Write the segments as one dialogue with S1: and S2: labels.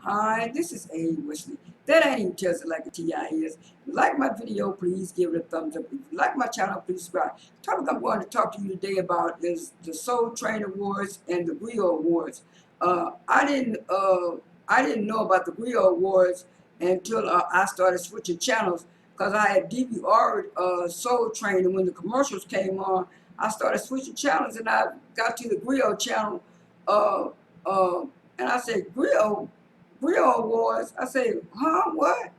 S1: Hi, this is A. Wesley. That ain't just like a TI is. Like my video, please give it a thumbs up. If you like my channel, please subscribe. The topic I'm going to talk to you today about is the Soul Train Awards and the Grio Awards. Uh, I didn't uh, I didn't know about the Grio Awards until I started switching channels because I had DVR'd Soul Train, and when the commercials came on, I started switching channels and I got to the Grio channel. Uh, uh, and I said, Grio Awards. I said, huh, what?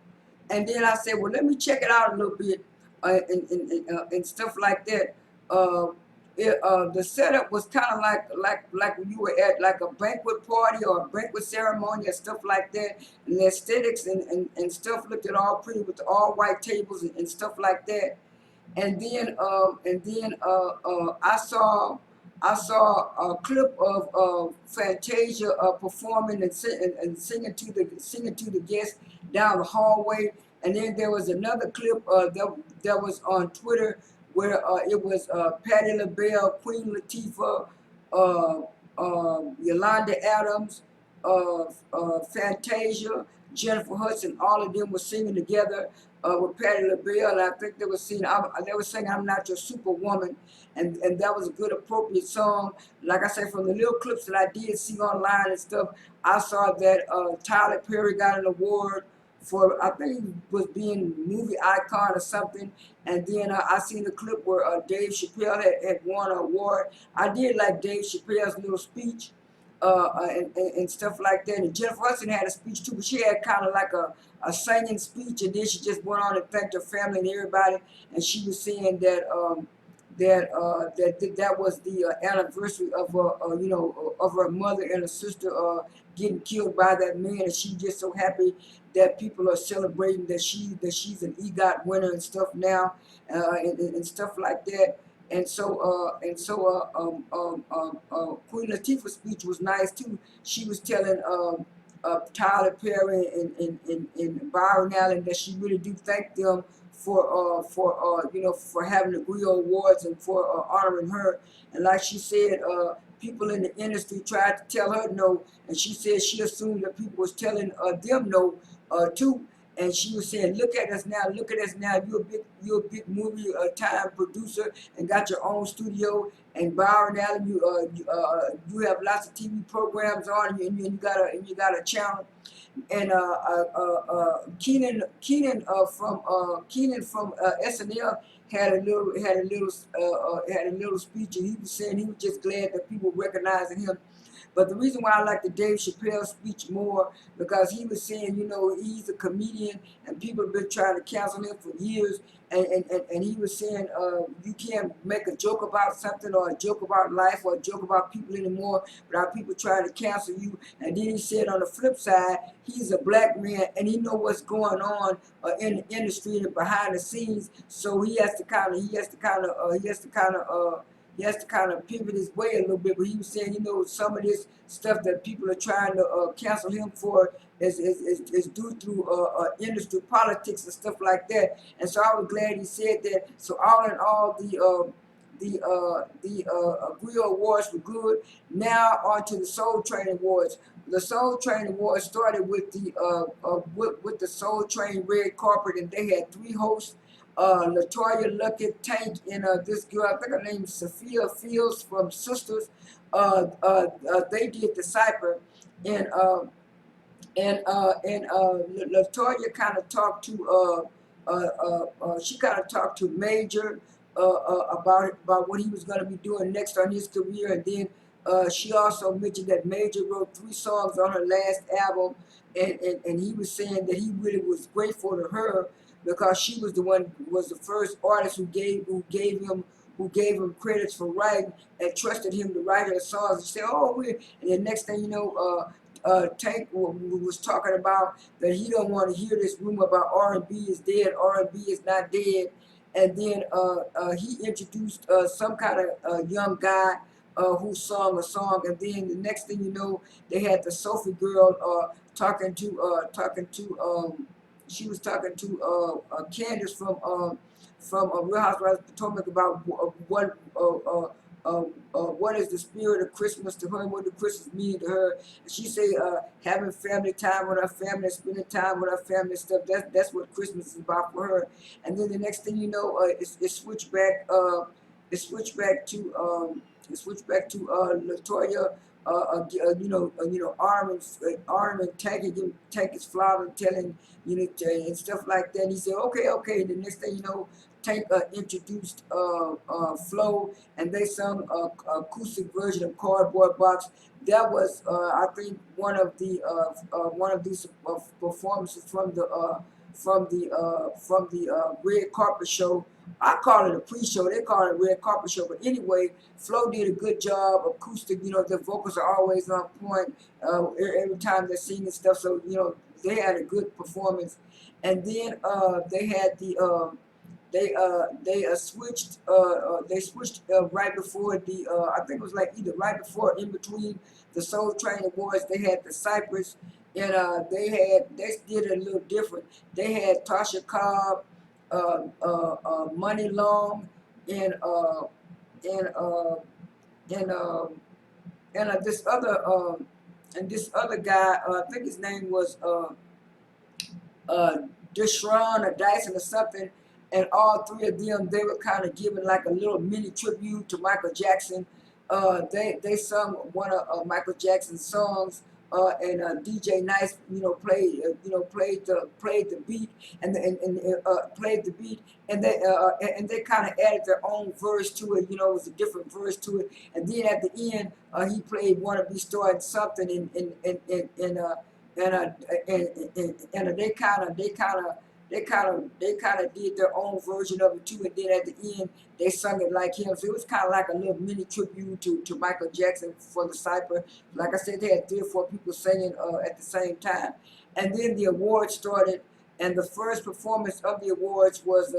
S1: And then I said, well, let me check it out a little bit and stuff like that. Uh, the setup was kind of like when you were at like a banquet party or a banquet ceremony and stuff like that. And the aesthetics and stuff looked at all pretty with the all white tables and stuff like that. And then I saw a clip of Fantasia performing and singing to the guests down the hallway. And then there was another clip that was on Twitter where it was Patti LaBelle, Queen Latifah, uh, Yolanda Adams, Fantasia, Jennifer Hudson. All of them were singing together with Patti LaBelle, and I think they were singing "I'm Not Your Superwoman," and that was a good appropriate song. Like I said, from the little clips that I did see online and stuff, I saw that Tyler Perry got an award for, I think he was being movie icon or something. And then I seen the clip where Dave Chappelle had won an award. I did like Dave Chappelle's little speech and stuff like that. And Jennifer Hudson had a speech too, but she had kind of like a singing speech, and then she just went on and thanked her family and everybody. And she was saying that that was the anniversary of her, of her mother and her sister getting killed by that man, and she just so happy that people are celebrating that she's an EGOT winner and stuff now, and stuff like that. And so Queen Latifah's speech was nice too. She was telling Tyler Perry and Byron Allen that she really do thank them for having the Grio Awards and for honoring her. And like she said, people in the industry tried to tell her no, and she said she assumed that people was telling them no too. And she was saying, "Look at us now! Look at us now! You're a big movie time producer and got your own studio. And Byron Allen, you have lots of TV programs on, and you got a channel." And Keenan from SNL had a little speech, and he was saying he was just glad that people recognizing him. But the reason why I like the Dave Chappelle speech more, because he was saying, he's a comedian and people have been trying to cancel him for years. And he was saying, you can't make a joke about something or a joke about life or a joke about people anymore without people trying to cancel you. And then he said on the flip side, he's a black man and he know what's going on in the industry and behind the scenes. So he has to kind of pivot his way a little bit. But he was saying, some of this stuff that people are trying to cancel him for is due to industry politics and stuff like that. And so I was glad he said that. So all in all, the Grio Awards were good. Now on to the Soul Train Awards. The Soul Train Awards started with with the Soul Train red carpet, and they had three hosts. Letoya Luckett, Tank, and this girl, I think her name is Sopie Fields from Sisters. They did the cipher, and Letoya kind of talked to she kind of talked to Major about what he was going to be doing next on his career, and then she also mentioned that Major wrote 3 songs on her last album, and he was saying that he really was grateful to her because she was the first artist who gave him credits for writing and trusted him to write her songs. And said, and then next thing you know, Tank was talking about that he don't want to hear this rumor about R&B is dead, R&B is not dead. And then he introduced some kind of young guy who sung a song, and then the next thing you know, they had the Sophie girl talking to she was talking to Candace from Real Housewives of Potomac about what what is the spirit of Christmas to her? What does Christmas mean to her? And she say, having family time with her family, spending time with her family and stuff. That's what Christmas is about for her. And then the next thing you know, it switched back. It switched back to Letoya. Arm and take his flower and telling and stuff like that. And he said, okay. The next thing you know, Tank introduced Flo, and they sung a acoustic version of Cardboard Box. That was, I think, one of these performances from the red carpet show. I call it a pre-show. They call it a red carpet show. But anyway, Flo did a good job. Acoustic, their vocals are always on point every time they're singing stuff. So they had a good performance. And then they had they switched right before I think it was like either right before or in between the Soul Train Awards. They had the Cypress, and they did it a little different. They had Tasha Cobb, Money Long, and and uh, and this other guy. I think his name was Dishron or Dyson or something, and all three of them, they were kind of giving like a little mini tribute to Michael Jackson. They sung one of Michael Jackson's songs, and DJ Nice, played the beat and played the beat, and they kind of added their own verse to it. It was a different verse to it, and then at the end, he played "Wanna Be Starting Something," and they kind of did their own version of it too, and then at the end they sung it like him. So it was kind of like a little mini tribute to Michael Jackson for the Cypher. Like I said, they had 3 or 4 people singing at the same time, and then the awards started, and the first performance of the awards was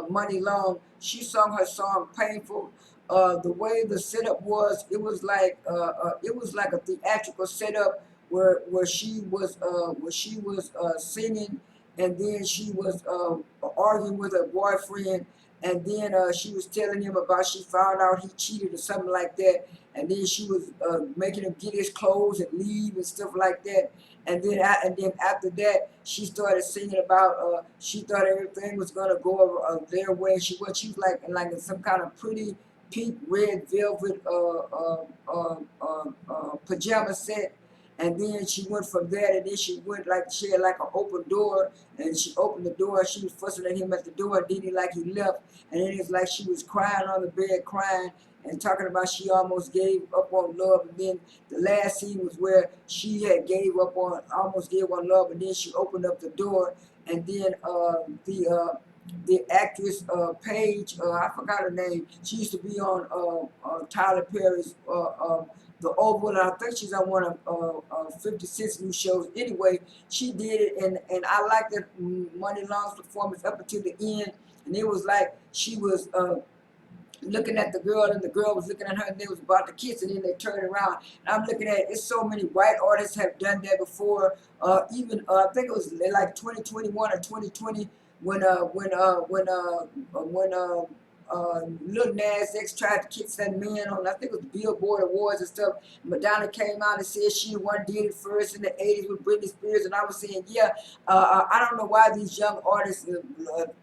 S1: Money Long. She sung her song "Painful." The way the setup was, it was like a theatrical setup where she was singing, and then she was arguing with her boyfriend, and then she was telling him about she found out he cheated or something like that, and then she was making him get his clothes and leave and stuff like that. And then after that, she started singing about she thought everything was gonna go their way. She was like in some kind of pretty pink red velvet pajama set. And then she went from there, and then she had like an open door, and she opened the door, and she was fussing at him at the door, and then he left, and then it's like she was crying on the bed, crying, and talking about she almost gave up on love. And then the last scene was where she had almost gave up on love, and then she opened up the door, and then the actress Paige, I forgot her name. She used to be on Tyler Perry's The Oval, and I think she's on one of 50 Cent's new shows. Anyway, she did it, and I liked that Money Long's performance up until the end, and it was like she was looking at the girl, and the girl was looking at her, and they was about to kiss, and then they turned around. And I'm looking at it. It's so many white artists have done that before. Even I think it was like 2021 or 2020 when Lil Nas X tried to kiss that man on, I think it was Billboard Awards and stuff. Madonna came out and said she the one did it first in the 80s with Britney Spears, and I was saying, yeah, I don't know why these young artists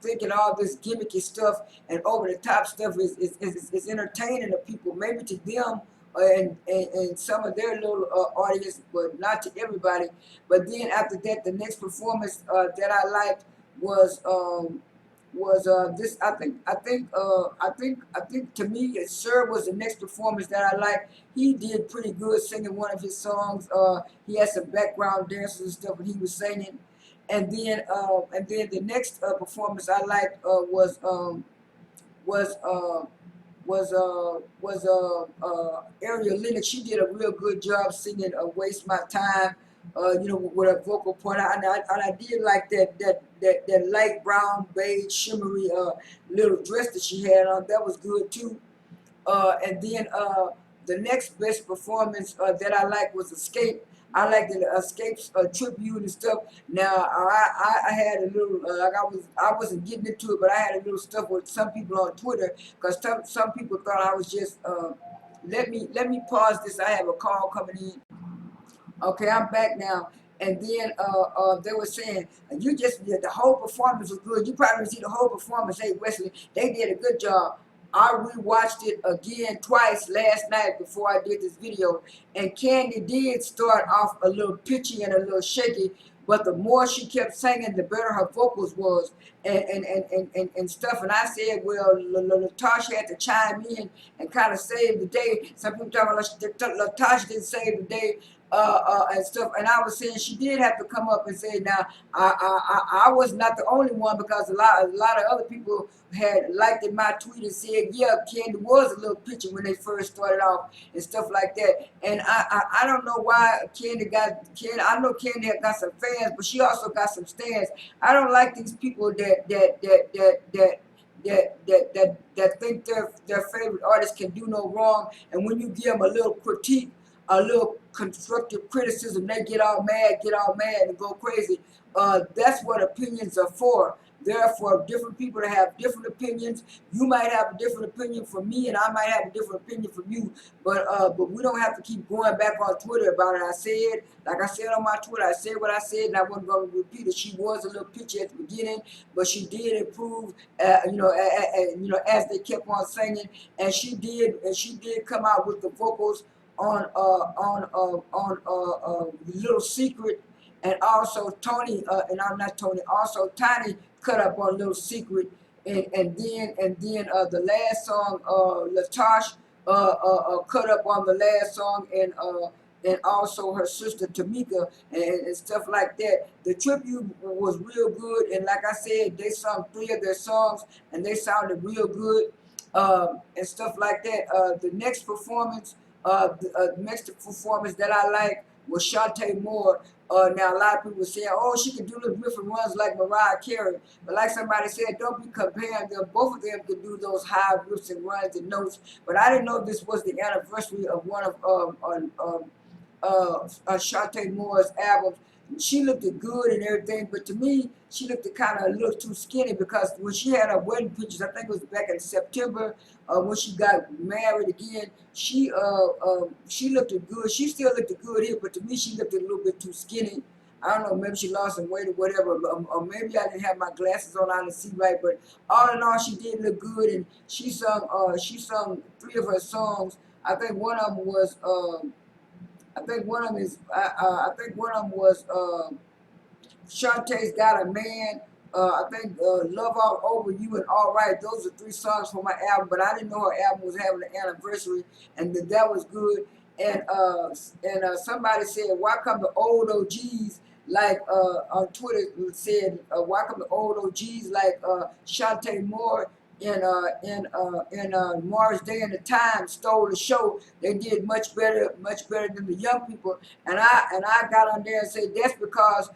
S1: thinking all this gimmicky stuff and over the top stuff is entertaining to people. Maybe to them and some of their little audience, but not to everybody. But then after that, the next performance that I liked was this. I think to me, Sir was the next performance that I liked. He did pretty good singing one of his songs. He had some background dancers and stuff, and he was singing. And then the next performance I liked was Ariel Lennox. She did a real good job singing "Waste My Time," with a vocal part. I did like that light brown, beige, shimmery little dress that she had on. That was good too. And then The next best performance that I like was Escape. I like the Escape's tribute and stuff. Now I had a little like I wasn't getting into it, but I had a little stuff with some people on Twitter because some people thought I was just let me pause this. I have a call coming in. Okay, I'm back now. And then they were saying, you just did the whole performance was good. You probably didn't see the whole performance. Hey, Wesley, they did a good job. I rewatched it again twice last night before I did this video. And Candy did start off a little pitchy and a little shaky, but the more she kept singing, the better her vocals was and stuff. And I said, well, Latasha had to chime in and kind of save the day. Some people talking about Latasha didn't save the day and stuff. And I was saying she did have to come up and say, now I was not the only one because a lot of other people had liked in my tweet and said, yeah, Candy was a little pitchy when they first started off and stuff like that. And I don't know why Candy. I know Candy had got some fans, but she also got some stands. I don't like these people that think their favorite artist can do no wrong, and when you give them a little critique, a little constructive criticism, they get all mad, and go crazy. That's what opinions are for. They're for different people to have different opinions. You might have a different opinion from me, and I might have a different opinion from you. But we don't have to keep going back on Twitter about it. Like I said on my Twitter, I said what I said, and I wasn't going to repeat it. She was a little pitchy at the beginning, but she did improve. As they kept on singing, and she did come out with the vocals on Little Secret, and also Tony and I'm not Tony. Also Tiny cut up on Little Secret, and then the last song Latosh cut up on the last song, and also her sister Tamika and stuff like that. The tribute was real good, and like I said, they sung 3 of their songs and they sounded real good and stuff like that. The next performance. The next performance that I like was Chante Moore. Now a lot of people saying, "Oh, she can do the riff and runs like Mariah Carey," but like somebody said, don't be comparing them. Both of them could do those high riffs and runs and notes. But I didn't know this was the anniversary of one of Chante Moore's albums. She looked good and everything, but to me, she looked kind of a little too skinny because when she had her wedding pictures, I think it was back in September, when she got married again, she looked good. She still looked good here, but to me, she looked a little bit too skinny. I don't know, maybe she lost some weight or whatever, or maybe I didn't have my glasses on, I didn't see right. But all in all, she did look good, and she sung 3 of her songs. I think one of them was. I think one of them is. I think one of them was Shantae's Got a Man. I think Love All Over You and All Right. Those are 3 songs from my album, but I didn't know her album was having an anniversary, and that was good. And somebody said, "Why come the old OGs like on Twitter said, why come the old OGs like Chante Moore and Morris Day and the Times stole the show? They did much better than the young people." And I got on there and said that's because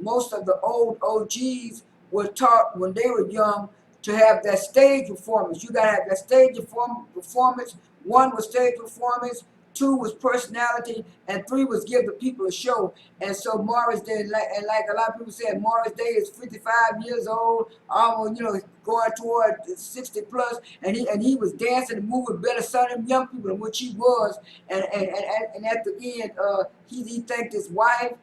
S1: most of the old OGs were taught when they were young to have that stage performance. You gotta have that stage performance. 1 was stage performance, 2 was personality, and 3 was give the people a show. And so Morris Day, like a lot of people said, Morris Day is 55 years old, almost going toward 60 plus, and he was dancing and moving better, some of them young people than what he was. And at the end, he thanked his wife.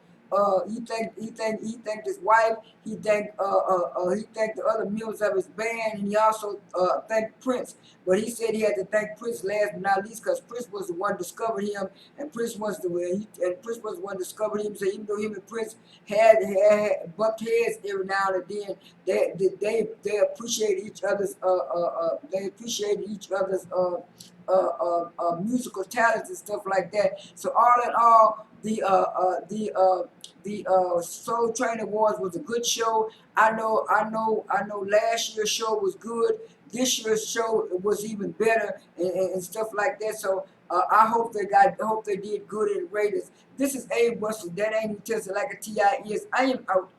S1: He thanked his wife. He thanked the other members of his band, and he also thanked Prince. But he said he had to thank Prince last but not least because Prince was the one who discovered him, and Prince was the one who discovered him. So even though him and Prince had bumped heads every now and then, they appreciated each other's musical talents and stuff like that. So all in all, the Soul Train Awards was a good show. I know last year's show was good. This year's show was even better and stuff like that. So I hope they did good in the ratings. This is Abe Russell. That ain't even just like a TI is. I am out.